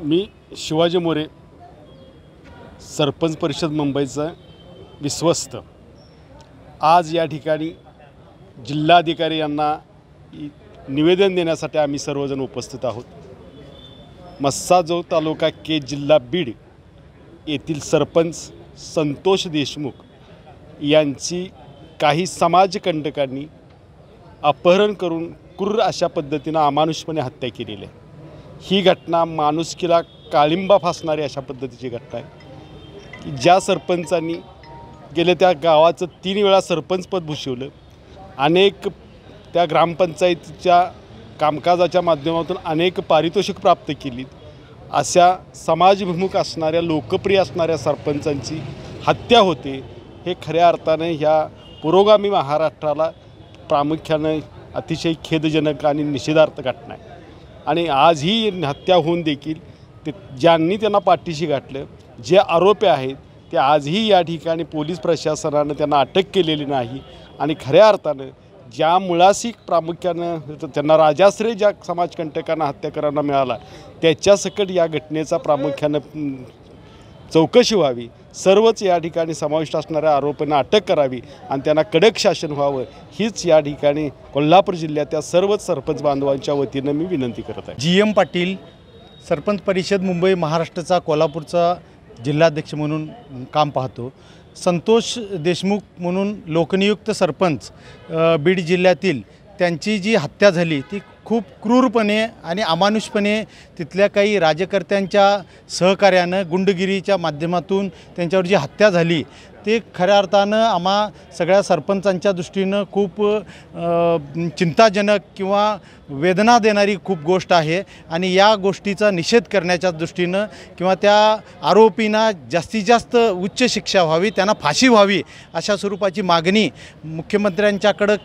मी शिवाजी मोरे, सरपंच परिषद मुंबईचा विश्वस्त। आज या ठिकाणी जिल्हाधिकारी यांना निवेदन देण्यासाठी आम्ही सर्वजण उपस्थित आहोत। मस्साजोग तालुका के जिल्हा बीड येथील सरपंच संतोष देशमुख यांची काही समाजकंटकांनी अपहरण करून क्रूर अशा पद्धतीने अमानुषपणे हत्या केलेली आहे। ही घटना माणुसकीला काळिंबा फासणारी अशा पद्धतीची घटना आहे की ज्या सरपंचांनी गेले त्या गावाचं 3 वेळा सरपंचपद भूषवलं, अनेक त्या ग्रामपंचायतीच्या कामकाजाच्या माध्यमातून अनेक पारितोषिक प्राप्त केली, अशा समाजभिमुख असणाऱ्या लोकप्रिय असणाऱ्या सरपंचांची हत्या होते। हे खऱ्या अर्थाने ह्या पुरोगामी महाराष्ट्राला प्रामुख्याने अतिशय खेदजनक आणि निषेधार्थ घटना आहे। आणि आज ही हत्या होऊन देखील ते ज्यांनी त्यांना पाठीशी घातलं, जे आरोपी आहेत ते आजही या ठिकाणी पोलीस प्रशासनानं त्यांना अटक केलेली नाही। आणि खऱ्या अर्थानं ज्या मुळाशी प्रामुख्यानं त्यांना राजाश्रय ज्या समाजकंटकांना हत्याकारांना मिळाला, त्याच्यासकट या घटनेचा प्रामुख्यानं चौकशी व्हावी, सर्वच या ठिकाणी समाविष्ट असणाऱ्या आरोपींना अटक करावी आणि त्यांना कडक शासन व्हावं, हीच या ठिकाणी कोल्हापूर जिल्ह्याच्या सर्वच सरपंच बांधवांच्या वतीनं मी विनंती करत आहे। GM पाटील, सरपंच परिषद मुंबई महाराष्ट्राचा कोल्हापूरचा जिल्हाध्यक्ष म्हणून काम पाहतो। संतोष देशमुख म्हणून लोकनियुक्त सरपंच बीड जिल्ह्यातील त्यांची जी हत्या झाली ती खूप क्रूरपणे आणि अमानुषपणे तिथल्या काही राजकर्त्यांच्या सहकार्यानं गुंडगिरीच्या माध्यमातून त्यांच्यावर जी हत्या झाली ते खऱ्या अर्थानं आम्हा सगळ्या सरपंचांच्या दृष्टीनं खूप चिंताजनक किंवा वेदना देणारी खूप गोष्ट आहे। आणि या गोष्टीचा निषेध करण्याच्या दृष्टीनं किंवा त्या आरोपींना जास्तीत जास्त उच्च शिक्षा व्हावी, त्यांना फाशी व्हावी अशा स्वरूपाची मागणी मुख्यमंत्र्यांच्याकडं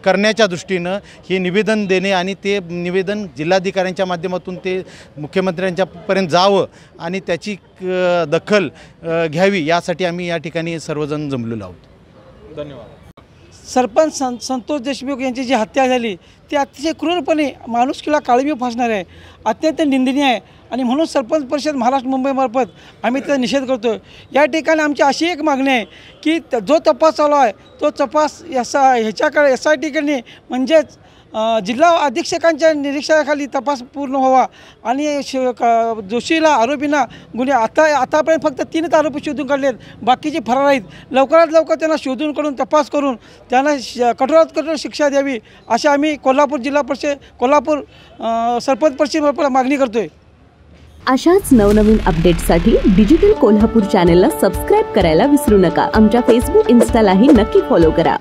करण्याच्या दृष्टीनं हे निवेदन देणे आणि ते निवेदन जिल्हाधिकाऱ्यांच्या माध्यमातून ते मुख्यमंत्र्यांच्यापर्यंत जावं आणि त्याची दखल घ्यावी यासाठी आम्ही या ठिकाणी सर्वजण जमलेलो आहोत। धन्यवाद। सरपंच संतोष देशमुख यांची जी हत्या झाली ती अतिशय क्रूरपणे माणुसकीला काळिंबा फासणारी आहे, अत्यंत निंदनीय आहे। आणि म्हणून सरपंच परिषद महाराष्ट्र मुंबईमार्फत आम्ही त्याचा निषेध करतो। या ठिकाणी आमची अशी एक मागणी आहे की जो तपास चालू आहे तो तपास ह्याच्याकडे SIT कडे म्हणजेच जिल्हा अधीक्षकांच्या निरीक्षणाखाली तपास पूर्ण व्हावा आणि दोषीला आरोपींना गुन्हे आतापर्यंत फक्त 3 आरोपी शोधून काढलेत, बाकीचे फरार आहेत। लवकरात लवकर त्यांना शोधून काढून तपास करून त्यांना कठोरात कठोर शिक्षा द्यावी अशी आम्ही कोल्हापूर सरपंच परिषद मागणी करतोय। अशाच नवनवीन अपडेट्ससाठी डिजिटल कोल्हापूर चॅनेलला सबस्क्राइब करायला विसरू नका। आमच्या फेसबुक, इन्स्टालाही नक्की फॉलो करा।